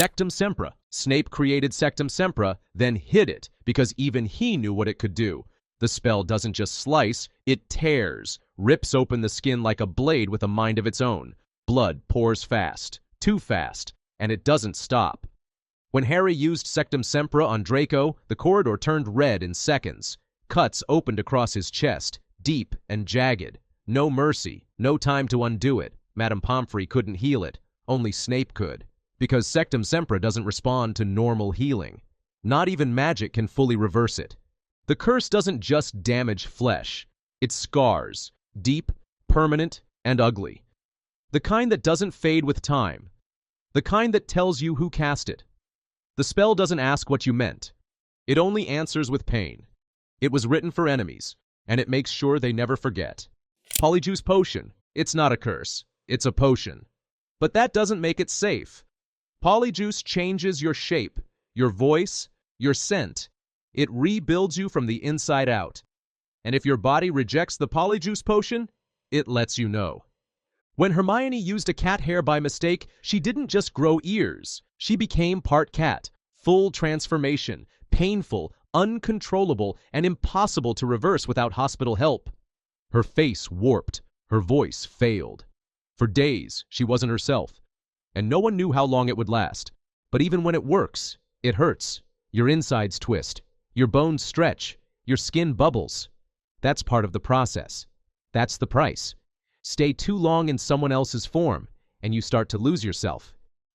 Sectum Sempra. Snape created Sectum Sempra, then hid it, because even he knew what it could do. The spell doesn't just slice, it tears, rips open the skin like a blade with a mind of its own. Blood pours fast, too fast, and it doesn't stop. When Harry used Sectum Sempra on Draco, the corridor turned red in seconds. Cuts opened across his chest, deep and jagged. No mercy, no time to undo it. Madame Pomfrey couldn't heal it, only Snape could. Because Sectum Sempra doesn't respond to normal healing. Not even magic can fully reverse it. The curse doesn't just damage flesh, it scars, deep, permanent, and ugly. The kind that doesn't fade with time. The kind that tells you who cast it. The spell doesn't ask what you meant. It only answers with pain. It was written for enemies, and it makes sure they never forget. Polyjuice Potion. It's not a curse. It's a potion. But that doesn't make it safe. Polyjuice changes your shape, your voice, your scent. It rebuilds you from the inside out. And if your body rejects the Polyjuice Potion, it lets you know. When Hermione used a cat hair by mistake, she didn't just grow ears. She became part cat. Full transformation. Painful, uncontrollable, and impossible to reverse without hospital help. Her face warped. Her voice failed. For days, she wasn't herself. And no one knew how long it would last. But even when it works, it hurts. Your insides twist. Your bones stretch. Your skin bubbles. That's part of the process. That's the price. Stay too long in someone else's form, and you start to lose yourself.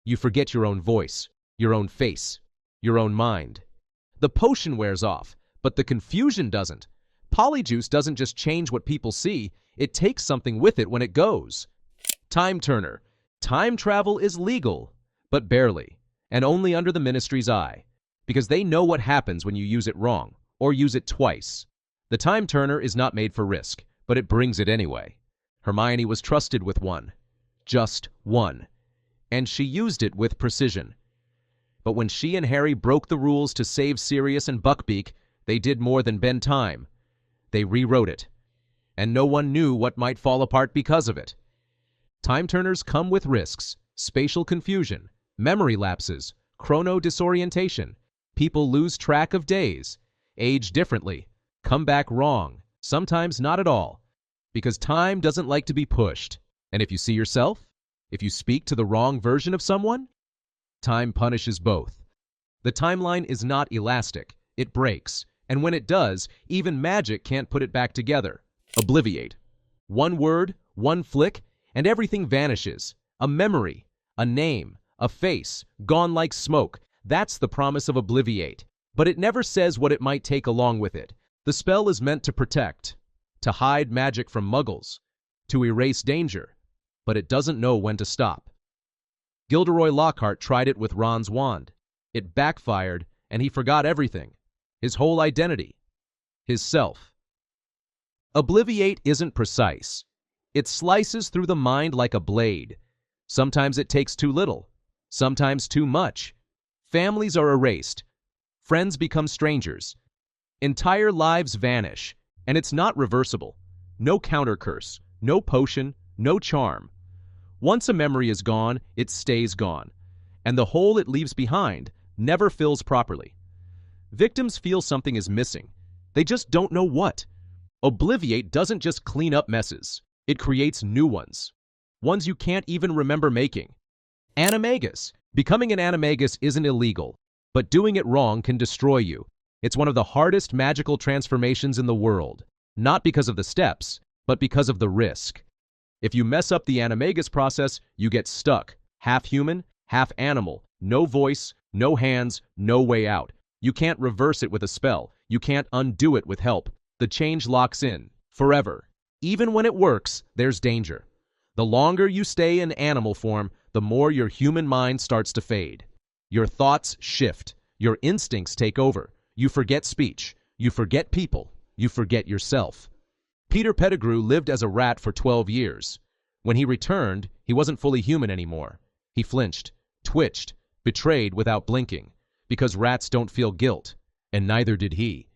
You forget your own voice, your own face, your own mind. The potion wears off, but the confusion doesn't. Polyjuice doesn't just change what people see, it takes something with it when it goes. Time Turner. Time travel is legal, but barely, and only under the Ministry's eye, because they know what happens when you use it wrong, or use it twice. The Time Turner is not made for risk, but it brings it anyway. Hermione was trusted with one. Just one. And she used it with precision. But when she and Harry broke the rules to save Sirius and Buckbeak, they did more than bend time. They rewrote it. And no one knew what might fall apart because of it. Time Turners come with risks, spatial confusion, memory lapses, chrono disorientation. People lose track of days, age differently, come back wrong, sometimes not at all. Because time doesn't like to be pushed. And if you see yourself, if you speak to the wrong version of someone, time punishes both. The timeline is not elastic. It breaks. And when it does, even magic can't put it back together. Obliviate. One word, one flick, and everything vanishes. A memory, a name, a face, gone like smoke. That's the promise of Obliviate. But it never says what it might take along with it. The spell is meant to protect, to hide magic from muggles, to erase danger, but it doesn't know when to stop. Gilderoy Lockhart tried it with Ron's wand. It backfired, and he forgot everything. His whole identity. His self. Obliviate isn't precise. It slices through the mind like a blade. Sometimes it takes too little. Sometimes too much. Families are erased. Friends become strangers. Entire lives vanish. And it's not reversible. No counter curse. No potion. No charm. Once a memory is gone, it stays gone. And the hole it leaves behind never fills properly. Victims feel something is missing. They just don't know what. Obliviate doesn't just clean up messes. It creates new ones. Ones you can't even remember making. Animagus. Becoming an animagus isn't illegal, but doing it wrong can destroy you. It's one of the hardest magical transformations in the world. Not because of the steps, but because of the risk. If you mess up the animagus process, you get stuck. Half human, half animal. No voice, no hands, no way out. You can't reverse it with a spell. You can't undo it with help. The change locks in. Forever. Even when it works, there's danger. The longer you stay in animal form, the more your human mind starts to fade. Your thoughts shift. Your instincts take over. You forget speech. You forget people. You forget yourself. Peter Pettigrew lived as a rat for 12 years. When he returned, he wasn't fully human anymore. He flinched, twitched, betrayed without blinking, because rats don't feel guilt, and neither did he.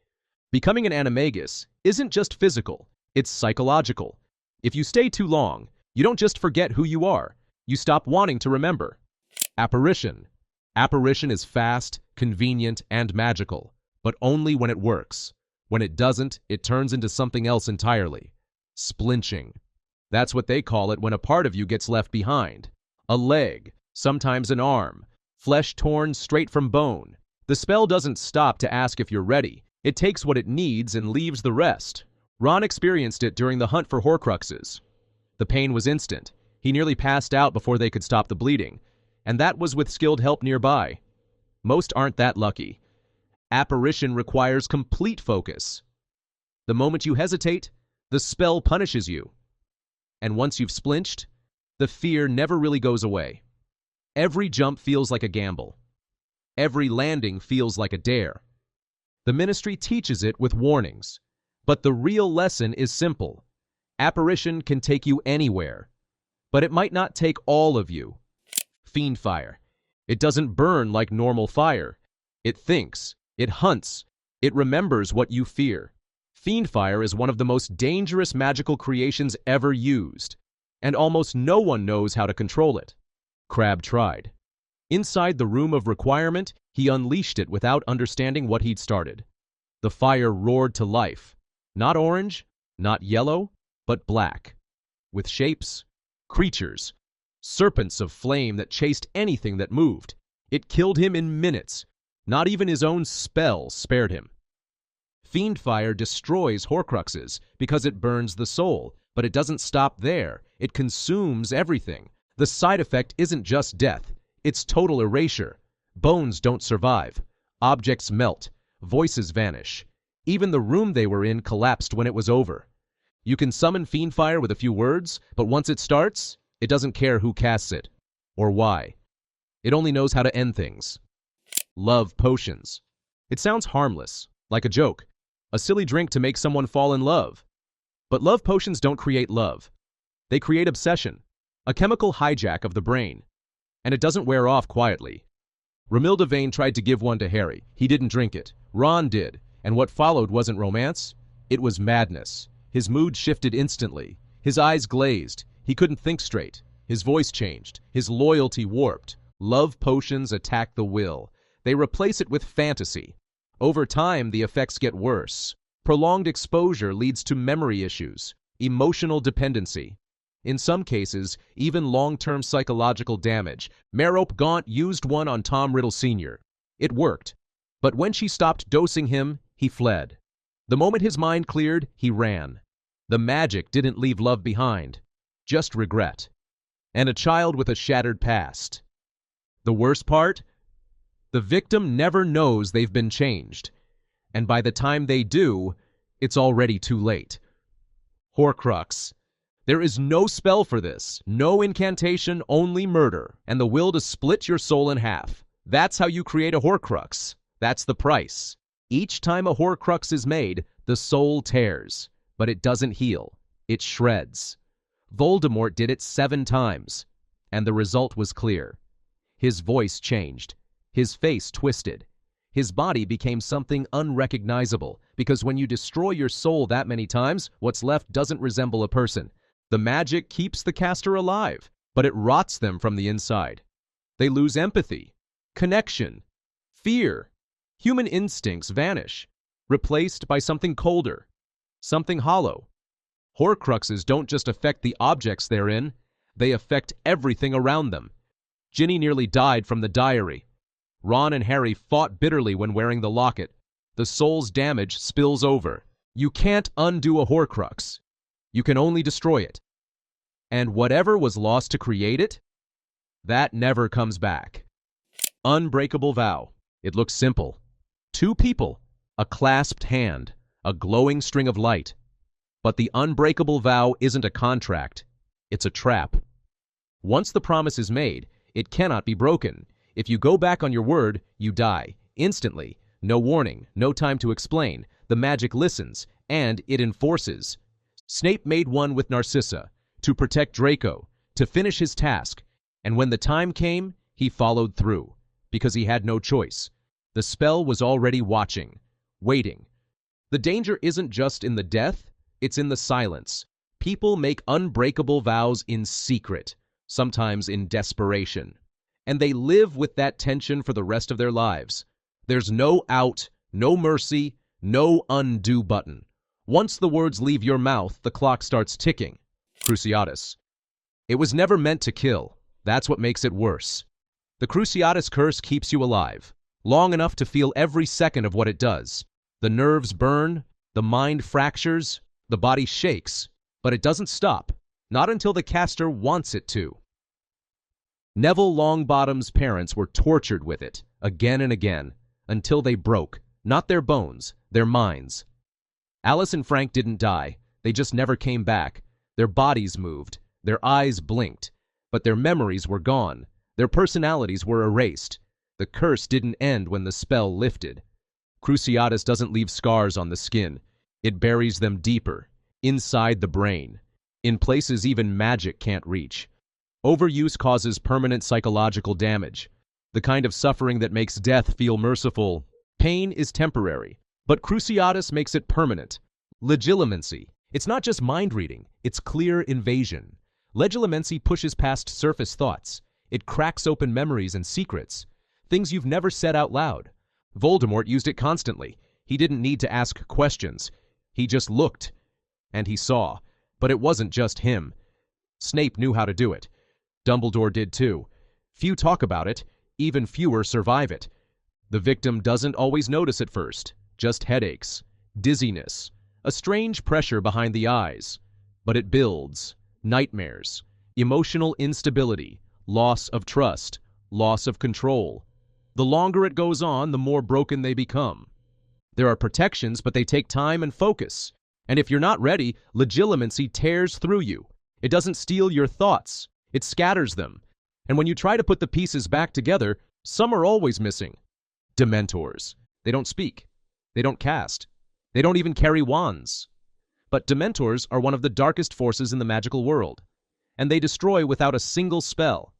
Becoming an animagus isn't just physical, it's psychological. If you stay too long, you don't just forget who you are, you stop wanting to remember. Apparition. Apparition is fast, convenient, and magical, but only when it works. When it doesn't, it turns into something else entirely. Splinching. That's what they call it when a part of you gets left behind. A leg, sometimes an arm, flesh torn straight from bone. The spell doesn't stop to ask if you're ready. It takes what it needs and leaves the rest. Ron experienced it during the hunt for Horcruxes. The pain was instant. He nearly passed out before they could stop the bleeding, and that was with skilled help nearby. Most aren't that lucky. Apparition requires complete focus. The moment you hesitate, the spell punishes you. And once you've splinched, the fear never really goes away. Every jump feels like a gamble. Every landing feels like a dare. The ministry teaches it with warnings, but the real lesson is simple. Apparition can take you anywhere, but it might not take all of you. Fiend fire. It doesn't burn like normal fire. It thinks, it hunts, it remembers what you fear. Fiend fire is one of the most dangerous magical creations ever used, and almost no one knows how to control it. Crabbe tried. Inside the room of requirement, he unleashed it without understanding what he'd started. The fire roared to life. Not orange, not yellow, but black. With shapes, creatures, serpents of flame that chased anything that moved. It killed him in minutes. Not even his own spell spared him. Fiend fire destroys Horcruxes because it burns the soul, but it doesn't stop there. It consumes everything. The side effect isn't just death. It's total erasure. Bones don't survive. Objects melt. Voices vanish. Even the room they were in collapsed when it was over. You can summon fiend fire with a few words, but once it starts, it doesn't care who casts it or why. It only knows how to end things. Love potions. It sounds harmless, like a joke, a silly drink to make someone fall in love. But love potions don't create love. They create obsession, a chemical hijack of the brain. And it doesn't wear off quietly. Romilda Vane tried to give one to Harry. He didn't drink it. Ron did. And what followed wasn't romance. It was madness. His mood shifted instantly. His eyes glazed. He couldn't think straight. His voice changed. His loyalty warped. Love potions attack the will. They replace it with fantasy. Over time, the effects get worse. Prolonged exposure leads to memory issues, emotional dependency. In some cases, even long-term psychological damage. Merope Gaunt used one on Tom Riddle Sr. It worked. But when she stopped dosing him, he fled. The moment his mind cleared, he ran. The magic didn't leave love behind, just regret. And a child with a shattered past. The worst part? The victim never knows they've been changed. And by the time they do, it's already too late. Horcrux. There is no spell for this, no incantation, only murder, and the will to split your soul in half. That's how you create a Horcrux. That's the price. Each time a Horcrux is made, the soul tears, but it doesn't heal. It shreds. Voldemort did it 7 times, and the result was clear. His voice changed. His face twisted. His body became something unrecognizable, because when you destroy your soul that many times, what's left doesn't resemble a person. The magic keeps the caster alive, but it rots them from the inside. They lose empathy, connection, fear. Human instincts vanish, replaced by something colder, something hollow. Horcruxes don't just affect the objects they're in, they affect everything around them. Ginny nearly died from the diary. Ron and Harry fought bitterly when wearing the locket. The soul's damage spills over. You can't undo a Horcrux. You can only destroy it. And whatever was lost to create it, that never comes back. Unbreakable vow. It looks simple. 2 people, a clasped hand, a glowing string of light. But the unbreakable vow isn't a contract. It's a trap. Once the promise is made, it cannot be broken. If you go back on your word, you die. Instantly. No warning, no time to explain. The magic listens, and it enforces. Snape made one with Narcissa, to protect Draco, to finish his task, and when the time came, he followed through, because he had no choice. The spell was already watching, waiting. The danger isn't just in the death, it's in the silence. People make unbreakable vows in secret, sometimes in desperation. and they live with that tension for the rest of their lives. There's no out, no mercy, no undo button. Once the words leave your mouth, the clock starts ticking. Cruciatus. It was never meant to kill. That's what makes it worse. The Cruciatus curse keeps you alive, long enough to feel every second of what it does. The nerves burn, the mind fractures, the body shakes, but it doesn't stop, not until the caster wants it to. Neville Longbottom's parents were tortured with it, again and again, until they broke, not their bones, their minds. Alice and Frank didn't die, they just never came back. Their bodies moved, their eyes blinked, but their memories were gone, their personalities were erased. The curse didn't end when the spell lifted. Cruciatus doesn't leave scars on the skin, it buries them deeper, inside the brain, in places even magic can't reach. Overuse causes permanent psychological damage, the kind of suffering that makes death feel merciful. Pain is temporary, but Cruciatus makes it permanent. Legilimency. It's not just mind reading, it's clear invasion. Legilimency pushes past surface thoughts. It cracks open memories and secrets, things you've never said out loud. Voldemort used it constantly. He didn't need to ask questions. He just looked, and he saw. But it wasn't just him. Snape knew how to do it. Dumbledore did too. Few talk about it, even fewer survive it. The victim doesn't always notice at first, just headaches, dizziness, a strange pressure behind the eyes. But it builds, nightmares, emotional instability, loss of trust, loss of control. The longer it goes on, the more broken they become. There are protections, but they take time and focus. And if you're not ready, legilimency tears through you. It doesn't steal your thoughts. It scatters them. And when you try to put the pieces back together, some are always missing. Dementors. They don't speak. They don't cast. They don't even carry wands. But Dementors are one of the darkest forces in the magical world. And they destroy without a single spell.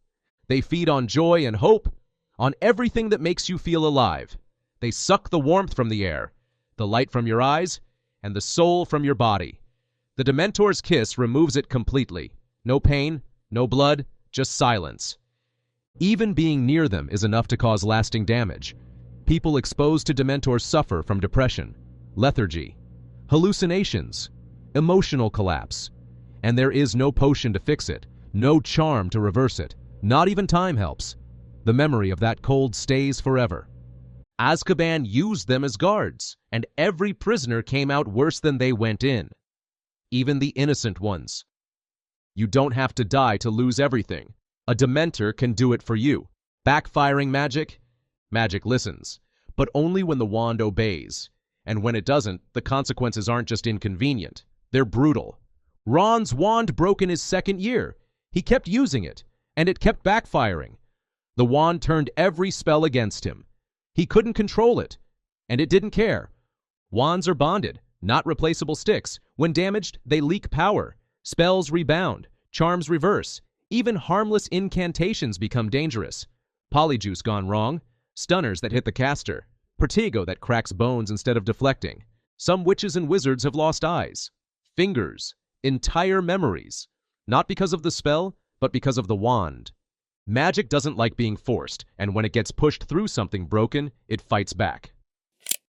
They feed on joy and hope, on everything that makes you feel alive. They suck the warmth from the air, the light from your eyes, and the soul from your body. The Dementor's kiss removes it completely. No pain, no blood, just silence. Even being near them is enough to cause lasting damage. People exposed to Dementors suffer from depression, lethargy, hallucinations, emotional collapse. And there is no potion to fix it, no charm to reverse it. Not even time helps. The memory of that cold stays forever. Azkaban used them as guards, and every prisoner came out worse than they went in. Even the innocent ones. You don't have to die to lose everything. A Dementor can do it for you. Backfiring magic? Magic listens, but only when the wand obeys. And when it doesn't, the consequences aren't just inconvenient. They're brutal. Ron's wand broke in his second year. He kept using it, and it kept backfiring. The wand turned every spell against him. He couldn't control it, and it didn't care. Wands are bonded, not replaceable sticks. When damaged, they leak power. Spells rebound, charms reverse. Even harmless incantations become dangerous. Polyjuice gone wrong, stunners that hit the caster, Protego that cracks bones instead of deflecting. Some witches and wizards have lost eyes, fingers, entire memories. Not because of the spell, but because of the wand. Magic doesn't like being forced, and when it gets pushed through something broken, it fights back.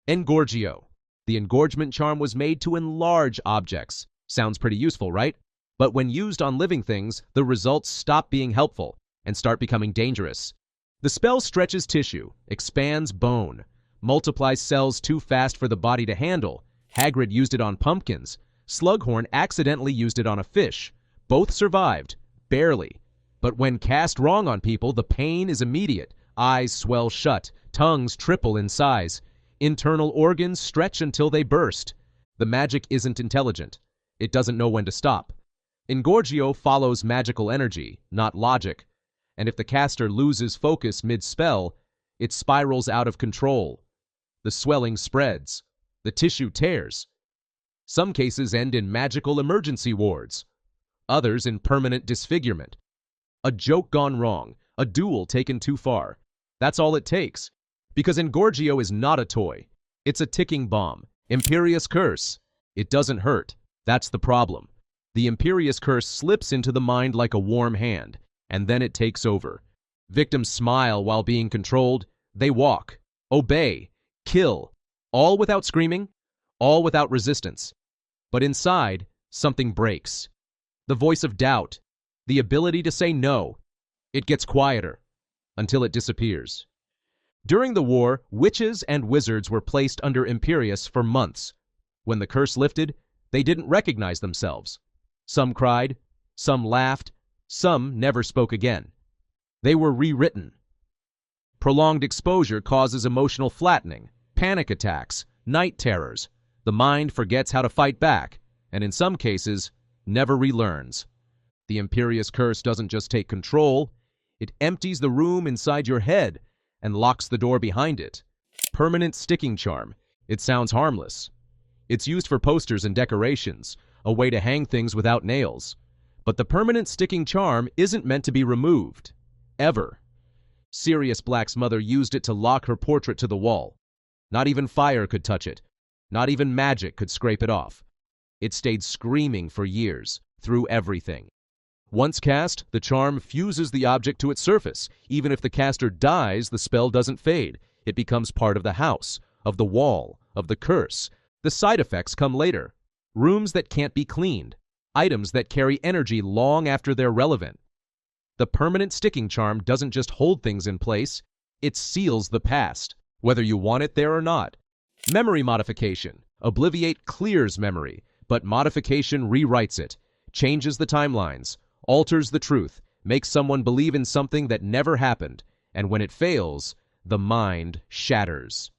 Engorgio. The engorgement charm was made to enlarge objects. Sounds pretty useful, right? But when used on living things, the results stop being helpful and start becoming dangerous. The spell stretches tissue, expands bone, multiplies cells too fast for the body to handle. Hagrid used it on pumpkins. Slughorn accidentally used it on a fish. Both survived, barely. But when cast wrong on people, the pain is immediate. Eyes swell shut, tongues triple in size. Internal organs stretch until they burst. The magic isn't intelligent. It doesn't know when to stop. Engorgio follows magical energy, not logic. And if the caster loses focus mid-spell, it spirals out of control. The swelling spreads. The tissue tears. Some cases end in magical emergency wards. Others in permanent disfigurement. A joke gone wrong, a duel taken too far. That's all it takes. Because Engorgio is not a toy. It's a ticking bomb. Imperious Curse. It doesn't hurt. That's the problem. The Imperious Curse slips into the mind like a warm hand, and then it takes over. Victims smile while being controlled. They walk, obey, kill, all without screaming, all without resistance. But inside, something breaks. The voice of doubt, the ability to say no. It gets quieter until it disappears. During the war, witches and wizards were placed under Imperius for months. When the curse lifted, they didn't recognize themselves. Some cried, some laughed, some never spoke again. They were rewritten. Prolonged exposure causes emotional flattening, panic attacks, night terrors. The mind forgets how to fight back, and in some cases, never relearns. The Imperius curse doesn't just take control, it empties the room inside your head and locks the door behind it. Permanent sticking charm. It sounds harmless. It's used for posters and decorations, a way to hang things without nails. But the permanent sticking charm isn't meant to be removed. Ever. Sirius Black's mother used it to lock her portrait to the wall. Not even fire could touch it. Not even magic could scrape it off. It stayed screaming for years, through everything. Once cast, the charm fuses the object to its surface. Even if the caster dies, the spell doesn't fade. It becomes part of the house, of the wall, of the curse. The side effects come later. Rooms that can't be cleaned. Items that carry energy long after they're relevant. The permanent sticking charm doesn't just hold things in place, it seals the past, whether you want it there or not. Memory modification. Obliviate clears memory, but modification rewrites it, changes the timelines, alters the truth, makes someone believe in something that never happened, and when it fails, the mind shatters.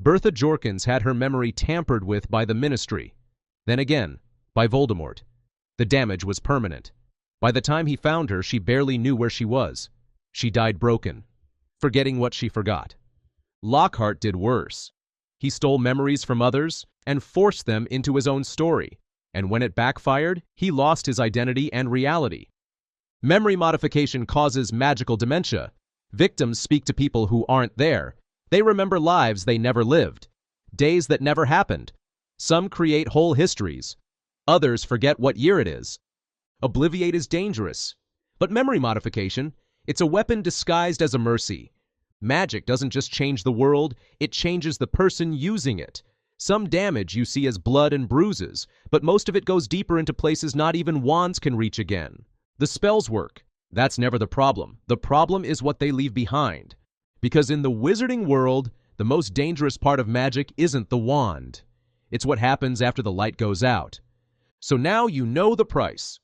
Bertha Jorkins had her memory tampered with by the Ministry, then again, by Voldemort. The damage was permanent. By the time he found her, she barely knew where she was. She died broken, forgetting what she forgot. Lockhart did worse. He stole memories from others and forced them into his own story, and when it backfired, he lost his identity and reality. Memory modification causes magical dementia. Victims speak to people who aren't there. They remember lives they never lived, days that never happened. Some create whole histories. Others forget what year it is. Obliviate is dangerous. But memory modification, it's a weapon disguised as a mercy. Magic doesn't just change the world, it changes the person using it. Some damage you see as blood and bruises, but most of it goes deeper into places not even wands can reach again. The spells work. That's never the problem. The problem is what they leave behind. Because in the wizarding world, the most dangerous part of magic isn't the wand. It's what happens after the light goes out. So now you know the price.